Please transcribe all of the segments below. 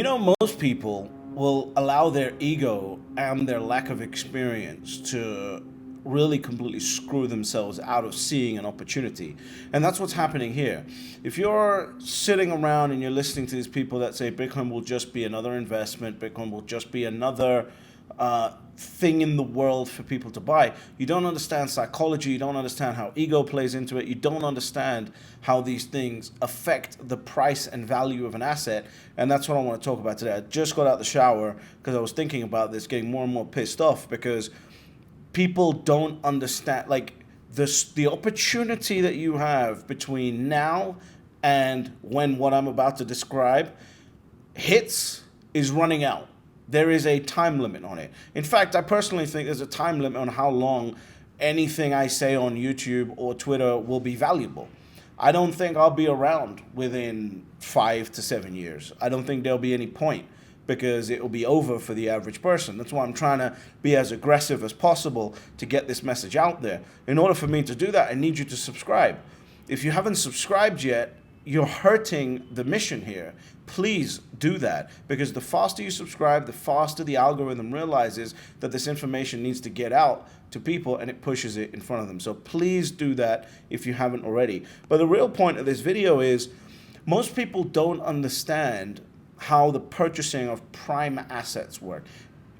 Most people will allow their ego and their lack of experience to really completely screw themselves out of seeing an opportunity. And that's what's happening here. If you're sitting around and you're listening to these people that say Bitcoin will just be another investment, Bitcoin will just be another thing in the world for people to buy, you don't understand psychology, you don't understand how ego plays into it, you don't understand how these things affect the price and value of an asset. And that's what I want to talk about today. I just got out the shower because I was thinking about this, getting more and more pissed off because people don't understand, like, the opportunity that you have between now and when what I'm about to describe hits is running out. There is a time limit on it. In fact, I personally think there's a time limit on how long anything I say on YouTube or Twitter will be valuable. I don't think I'll be around within 5 to 7 years. I don't think there'll be any point because it will be over for the average person. That's why I'm trying to be as aggressive as possible to get this message out there. In order for me to do that, I need you to subscribe. If you haven't subscribed yet, you're hurting the mission here. Please do that, because the faster you subscribe, the faster the algorithm realizes that this information needs to get out to people and it pushes it in front of them. So please do that if you haven't already. But the real point of this video is most people don't understand how the purchasing of prime assets work.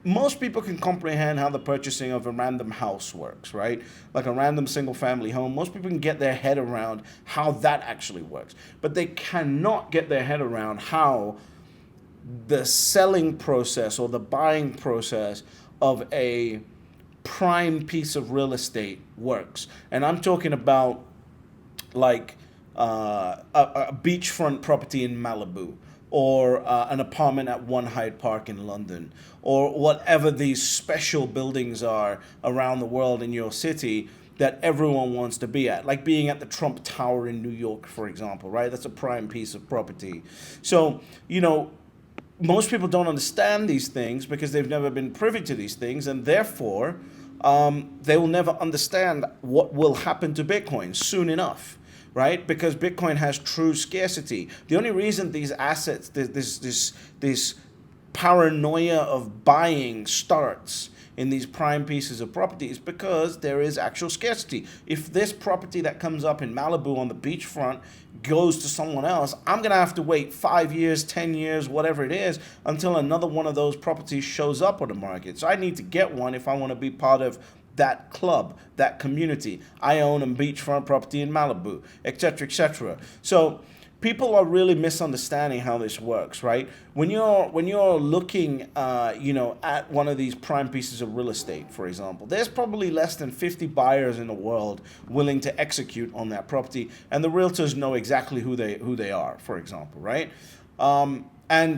Most people can comprehend how the purchasing of a random house works, right? Like a random single family home. Most people can get their head around how that actually works. But they cannot get their head around how the selling process or the buying process of a prime piece of real estate works. And I'm talking about like a beachfront property in Malibu, or an apartment at One Hyde Park in London, or whatever these special buildings are around the world in your city that everyone wants to be at, like being at the Trump Tower in New York, for example, right? That's a prime piece of property. So, most people don't understand these things because they've never been privy to these things, and therefore they will never understand what will happen to Bitcoin soon enough. Right? Because Bitcoin has true scarcity. The only reason these assets, this paranoia of buying starts in these prime pieces of property is because there is actual scarcity. If this property that comes up in Malibu on the beachfront goes to someone else, I'm going to have to wait 5 years, 10 years, whatever it is, until another one of those properties shows up on the market. So I need to get one if I want to be part of that club, that community. I own a beachfront property in Malibu, etc., etc. So people are really misunderstanding how this works, right? When you're looking, at one of these prime pieces of real estate, for example, there's probably less than 50 buyers in the world willing to execute on that property, and the realtors know exactly who they are, for example, right? And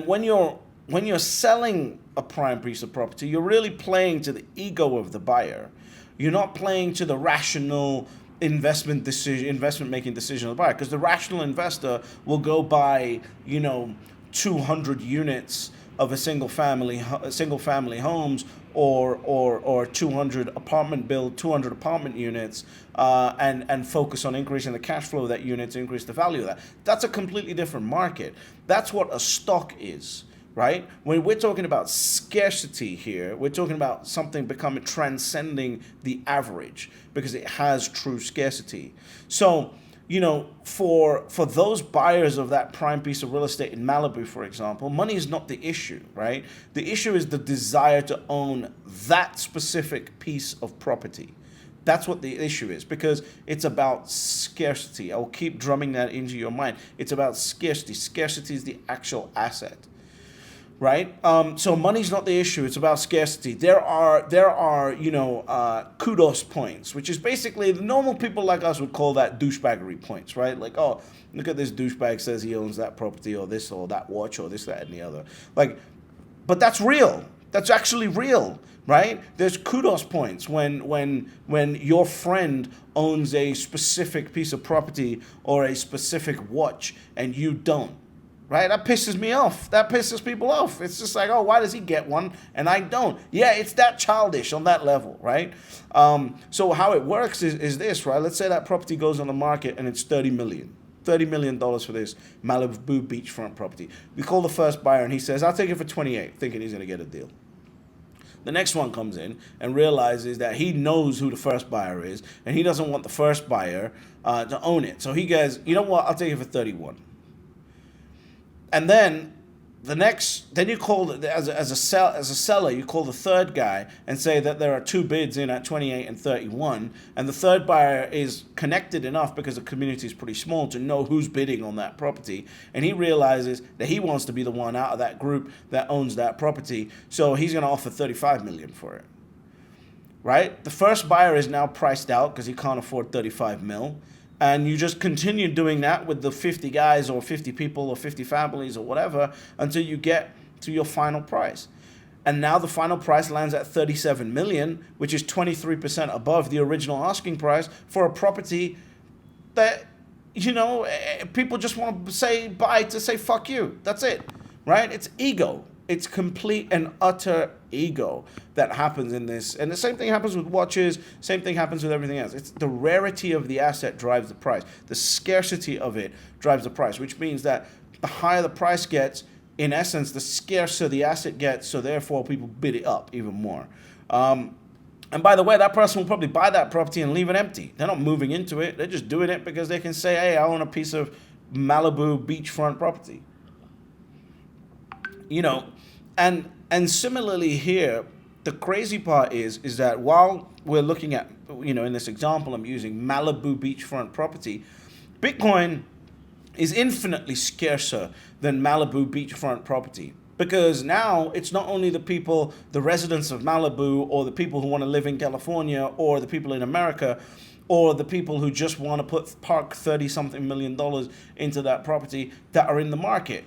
when you're selling a prime piece of property, you're really playing to the ego of the buyer. You're not playing to the rational investment making decision of the buyer, because the rational investor will go buy 200 units of a single family homes, or 200 apartment units, and focus on increasing the cash flow of that unit to increase the value of that. That's a completely different market. That's what a stock is. Right? When we're talking about scarcity here, we're talking about something transcending the average because it has true scarcity. So, for those buyers of that prime piece of real estate in Malibu, for example, money is not the issue, right? The issue is the desire to own that specific piece of property. That's what the issue is, because it's about scarcity. I will keep drumming that into your mind. It's about scarcity. Scarcity is the actual asset. Right? So money's not the issue. It's about scarcity. There are kudos points, which is basically the normal people like us would call that douchebaggery points, right? Like, oh, look at this douchebag says he owns that property or this or that watch or this, that, and the other. Like, but that's real. That's actually real, right? There's kudos points when your friend owns a specific piece of property or a specific watch and you don't. Right? That pisses me off. That pisses people off. It's just like, oh, why does he get one and I don't? Yeah, it's that childish on that level, right? So how it works is this, right? Let's say that property goes on the market and it's 30 million, $30 million for this Malibu beachfront property. We call the first buyer and he says, I'll take it for 28, thinking he's going to get a deal. The next one comes in and realizes that he knows who the first buyer is, and he doesn't want the first buyer to own it. So he goes, you know what, I'll take it for 31. And then then you call as a seller, you call the third guy and say that there are two bids in at 28 and 31, and the third buyer is connected enough because the community is pretty small to know who's bidding on that property, and he realizes that he wants to be the one out of that group that owns that property, so he's going to offer 35 million for it. Right? The first buyer is now priced out because he can't afford 35 mil. And you just continue doing that with the 50 guys or 50 people or 50 families or whatever until you get to your final price. And now the final price lands at 37 million, which is 23% above the original asking price for a property that, people just want to say buy to say fuck you. That's it, right? It's ego. It's complete and utter ego that happens in this. And the same thing happens with watches. Same thing happens with everything else. It's the rarity of the asset drives the price. The scarcity of it drives the price, which means that the higher the price gets, in essence, the scarcer the asset gets. So therefore, people bid it up even more. And by the way, that person will probably buy that property and leave it empty. They're not moving into it. They're just doing it because they can say, hey, I own a piece of Malibu beachfront property. And similarly here, the crazy part is that while we're looking at, in this example, I'm using Malibu beachfront property, Bitcoin is infinitely scarcer than Malibu beachfront property. Because now it's not only the residents of Malibu, or the people who want to live in California, or the people in America, or the people who just want to park $30-something million into that property that are in the market.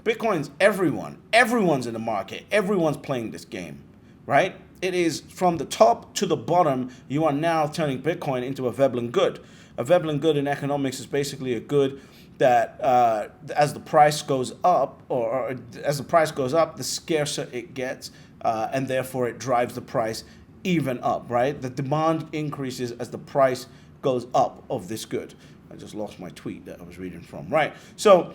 Bitcoin's everyone. Everyone's in the market. Everyone's playing this game, right? It is from the top to the bottom. You are now turning Bitcoin into a Veblen good. A Veblen good in economics is basically a good that as the price goes up, or as the price goes up, the scarcer it gets, and therefore it drives the price even up, right? The demand increases as the price goes up of this good. I just lost my tweet that I was reading from, right? So,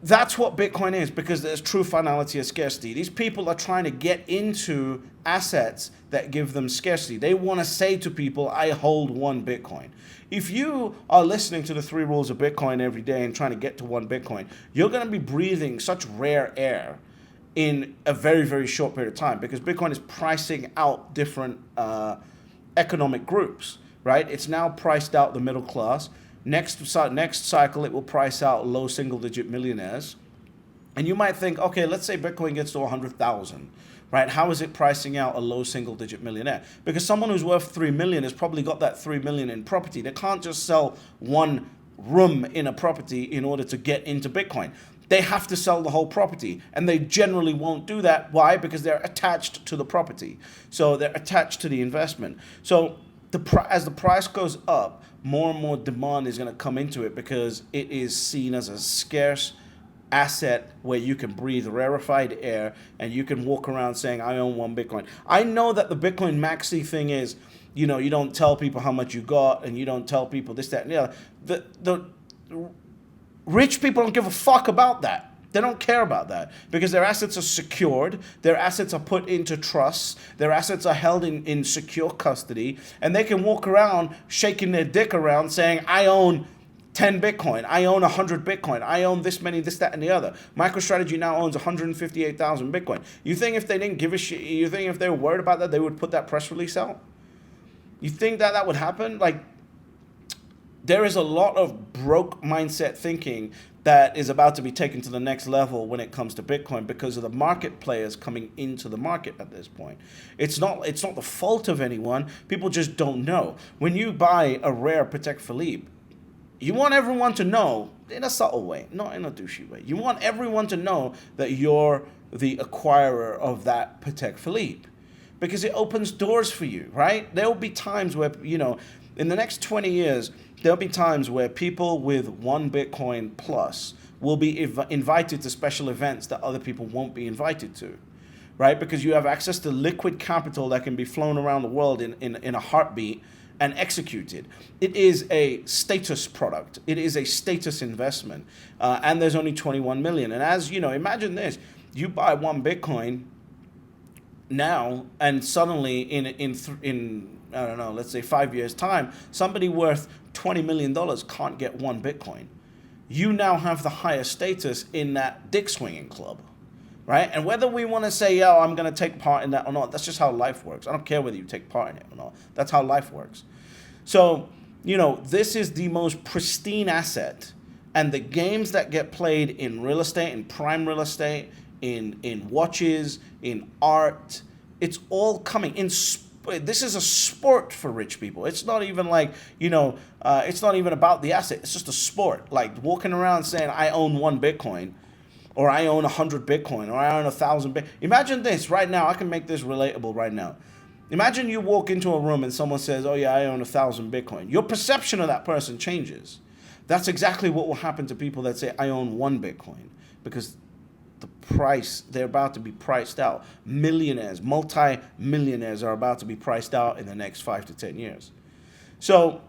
that's what Bitcoin is, because there's true finality of scarcity. These people are trying to get into assets that give them scarcity. They want to say to people, I hold 1 Bitcoin. If you are listening to the 3 rules of Bitcoin every day and trying to get to 1 Bitcoin, you're going to be breathing such rare air in a very, very short period of time, because Bitcoin is pricing out different economic groups, right? It's now priced out the middle class. Next cycle, it will price out low single-digit millionaires. And you might think, okay, let's say Bitcoin gets to 100,000, right? How is it pricing out a low single-digit millionaire? Because someone who's worth 3 million has probably got that 3 million in property. They can't just sell 1 room in a property in order to get into Bitcoin. They have to sell the whole property, and they generally won't do that. Why? Because they're attached to the property. So they're attached to the investment. So as the price goes up, more and more demand is going to come into it, because it is seen as a scarce asset where you can breathe rarefied air and you can walk around saying, I own 1 Bitcoin. I know that the Bitcoin maxi thing is, you don't tell people how much you got, and you don't tell people this, that, and the other. The rich people don't give a fuck about that. They don't care about that, because their assets are secured, their assets are put into trusts, their assets are held in secure custody, and they can walk around shaking their dick around saying, I own 10 Bitcoin, I own 100 Bitcoin, I own this many, this, that, and the other. MicroStrategy now owns 158,000 Bitcoin. You think if they didn't give a shit, you think if they were worried about that, they would put that press release out? You think that would happen? Like, there is a lot of broke mindset thinking that is about to be taken to the next level when it comes to Bitcoin, because of the market players coming into the market at this point. It's not the fault of anyone. People just don't know. When you buy a rare Patek Philippe, you want everyone to know, in a subtle way, not in a douchey way. You want everyone to know that you're the acquirer of that Patek Philippe, because it opens doors for you, right? There will be times where, in the next 20 years, there'll be times where people with 1 Bitcoin plus will be invited to special events that other people won't be invited to, right? Because you have access to liquid capital that can be flown around the world in a heartbeat, and executed. It is a status product. It is a status investment. And there's only 21 million. And as you know, imagine this, you buy one Bitcoin now, and suddenly in I don't know, let's say 5 years time, somebody worth $20 million can't get one Bitcoin. You now have the highest status in that dick swinging club, right? And whether we want to say, yeah, I'm going to take part in that or not, that's just how life works. I don't care whether you take part in it or not. That's how life works. So, you know, this is the most pristine asset. And the games that get played in real estate, in prime real estate, in watches, in art, it's all coming in. This is a sport for rich people. It's not even like, you know, it's not even about the asset. It's just a sport. Like walking around saying, I own 1 Bitcoin, or I own 100 Bitcoin, or I own 1,000 Bitcoin. Imagine this right now. I can make this relatable right now. Imagine you walk into a room and someone says, oh yeah, I own 1,000 Bitcoin. Your perception of that person changes. That's exactly what will happen to people that say, I own 1 Bitcoin, because the price, they're about to be priced out. Millionaires, multi-millionaires are about to be priced out in the next 5 to 10 years. So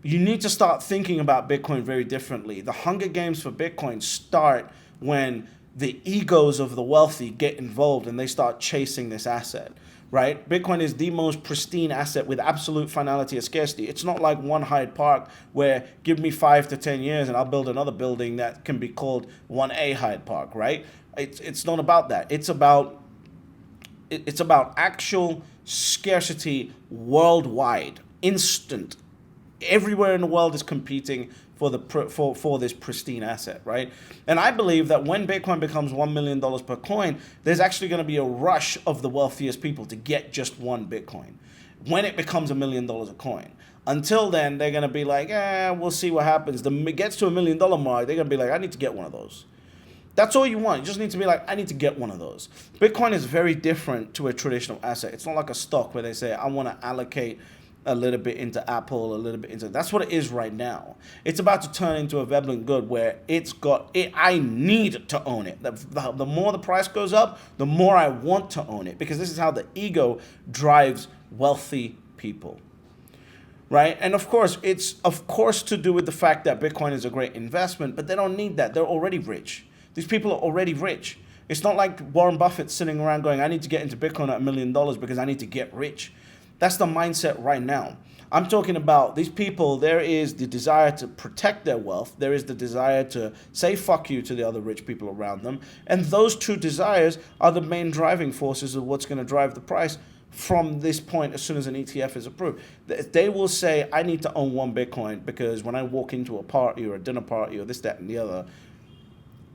you need to start thinking about Bitcoin very differently. The Hunger Games for Bitcoin start when the egos of the wealthy get involved and they start chasing this asset, right? Bitcoin is the most pristine asset with absolute finality and scarcity. It's not like one Hyde Park where give me 5 to 10 years and I'll build another building that can be called 1A Hyde Park, right? It's not about that. It's about actual scarcity worldwide, instant. Everywhere in the world is competing for this pristine asset, right? And I believe that when Bitcoin becomes $1 million per coin, there's actually going to be a rush of the wealthiest people to get just 1 Bitcoin when it becomes $1 million a coin. Until then, they're going to be like, we'll see what happens. It gets to $1 million mark, they're going to be like, I need to get one of those. That's all you want. You just need to be like, I need to get one of those. Bitcoin is very different to a traditional asset. It's not like a stock where they say, I want to allocate a little bit into Apple, a little bit into... That's what it is right now. It's about to turn into a Veblen good where it's got... I need to own it. The more the price goes up, the more I want to own it, because this is how the ego drives wealthy people, right? And of course, it's of course to do with the fact that Bitcoin is a great investment, but they don't need that. They're already rich. These people are already rich. It's not like Warren Buffett sitting around going, I need to get into Bitcoin at $1 million because I need to get rich. That's the mindset right now. I'm talking about these people. There is the desire to protect their wealth. There is the desire to say fuck you to the other rich people around them. And those two desires are the main driving forces of what's going to drive the price from this point as soon as an ETF is approved. They will say, I need to own 1 Bitcoin because when I walk into a party or a dinner party or this, that, and the other,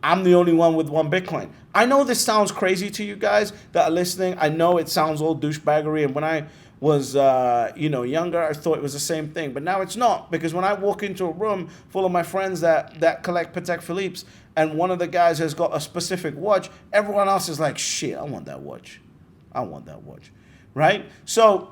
I'm the only one with 1 Bitcoin. I know this sounds crazy to you guys that are listening. I know it sounds all douchebaggery. And when I was younger, I thought it was the same thing. But now it's not, because when I walk into a room full of my friends that collect Patek Philippe's and one of the guys has got a specific watch, everyone else is like, shit, I want that watch. I want that watch, right? So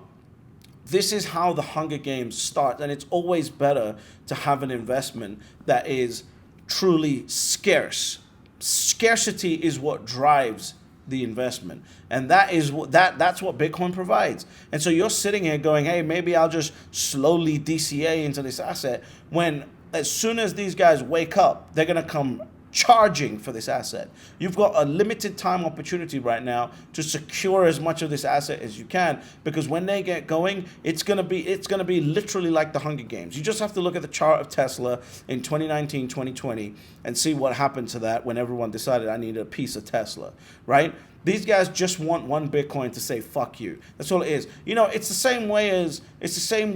this is how the Hunger Games start. And it's always better to have an investment that is truly scarce. Scarcity is what drives the investment, and that's what Bitcoin provides. And so you're sitting here going, hey, maybe I'll just slowly DCA into this asset, when as soon as these guys wake up, they're going to come charging for this asset. You've got a limited time opportunity right now to secure as much of this asset as you can, because when they get going, it's going to be literally like the Hunger Games. You just have to look at the chart of Tesla in 2019, 2020 and see what happened to that when everyone decided I needed a piece of Tesla, right? These guys just want 1 Bitcoin to say fuck you. That's all it is. You know, it's the same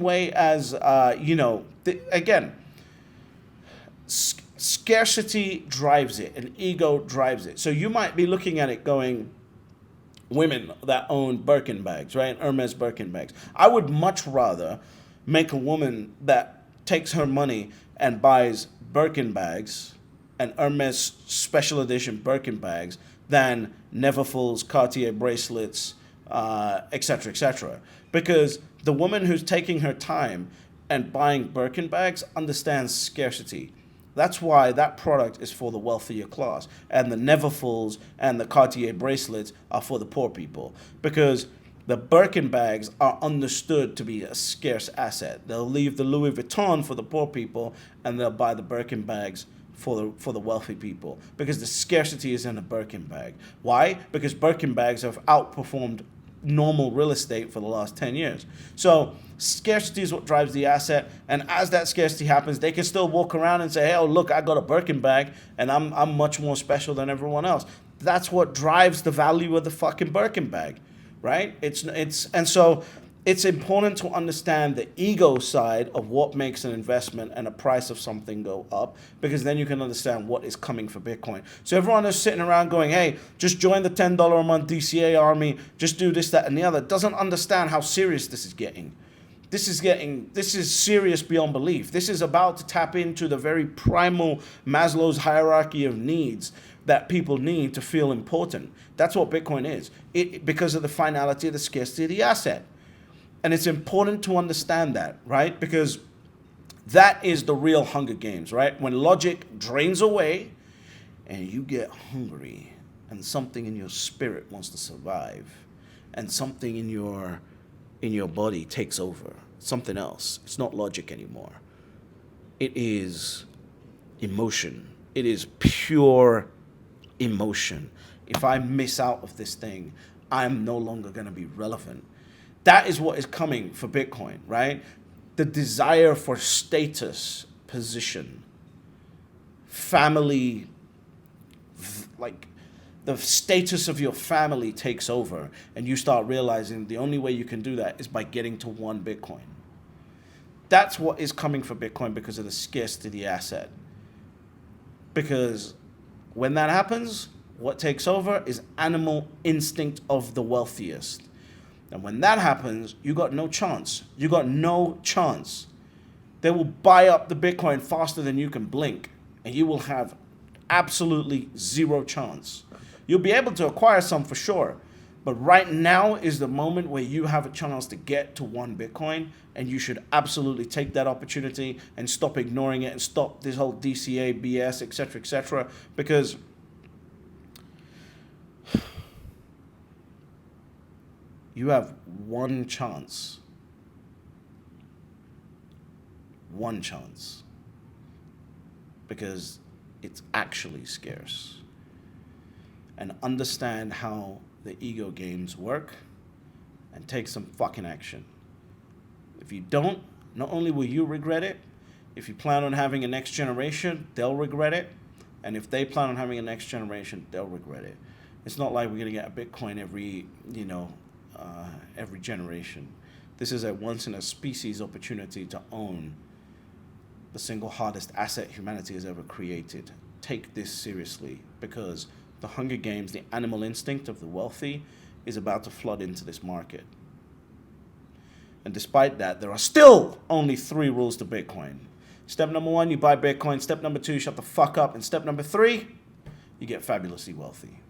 way as again, scarcity drives it and ego drives it. So you might be looking at it going, women that own Birkin bags, right? Hermes Birkin bags. I would much rather make a woman that takes her money and buys Birkin bags and Hermes special edition Birkin bags than Neverfull's, Cartier bracelets, etc., etc. Because the woman who's taking her time and buying Birkin bags understands scarcity. That's why that product is for the wealthier class, and the Neverfulls and the Cartier bracelets are for the poor people. Because The Birkin bags are understood to be a scarce asset. They'll leave the Louis Vuitton for the poor people, and they'll buy the Birkin bags for the wealthy people, because the scarcity is in a Birkin bag. Why? Because Birkin bags have outperformed normal real estate for the last 10 years. So scarcity is what drives the asset, and as that scarcity happens, they can still walk around and say, hey, oh look, I got a Birkin bag and I'm much more special than everyone else. That's what drives the value of the fucking Birkin bag, right? And so it's important to understand the ego side of what makes an investment and a price of something go up, because then you can understand what is coming for Bitcoin. So everyone is sitting around going, hey, just join the $10 a month DCA army, just do this, that, and the other, doesn't understand how serious this is getting. This is serious beyond belief. This is about to tap into the very primal Maslow's hierarchy of needs that people need to feel important. That's what Bitcoin is, because of the finality of the scarcity of the asset. And it's important to understand that, right? Because that is the real Hunger Games, right? When logic drains away and you get hungry and something in your spirit wants to survive and something in your body takes over, something else. It's not logic anymore. It is emotion. It is pure emotion. If I miss out of this thing, I'm no longer going to be relevant. That is what is coming for Bitcoin, right? The desire for status, position, family, like the status of your family takes over, and you start realizing the only way you can do that is by getting to one Bitcoin. That's what is coming for Bitcoin because of the scarcity of the asset. Because when that happens, what takes over is animal instinct of the wealthiest. And when that happens, you got no chance. You got no chance. They will buy up the Bitcoin faster than you can blink, and you will have absolutely zero chance. You'll be able to acquire some for sure, but right now is the moment where you have a chance to get to one Bitcoin, and you should absolutely take that opportunity and stop ignoring it and stop this whole DCA BS, etc., because you have one chance. One chance. Because it's actually scarce. And understand how the ego games work and take some fucking action. If you don't, not only will you regret it, if you plan on having a next generation, they'll regret it. And if they plan on having a next generation, they'll regret it. It's not like we're going to get a Bitcoin every generation. This is a once-in-a-species opportunity to own the single hardest asset humanity has ever created. Take this seriously, because the Hunger Games, the animal instinct of the wealthy, is about to flood into this market. And despite that, there are still only 3 rules to Bitcoin. Step number 1, you buy Bitcoin. Step number 2, shut the fuck up. And step number 3, you get fabulously wealthy.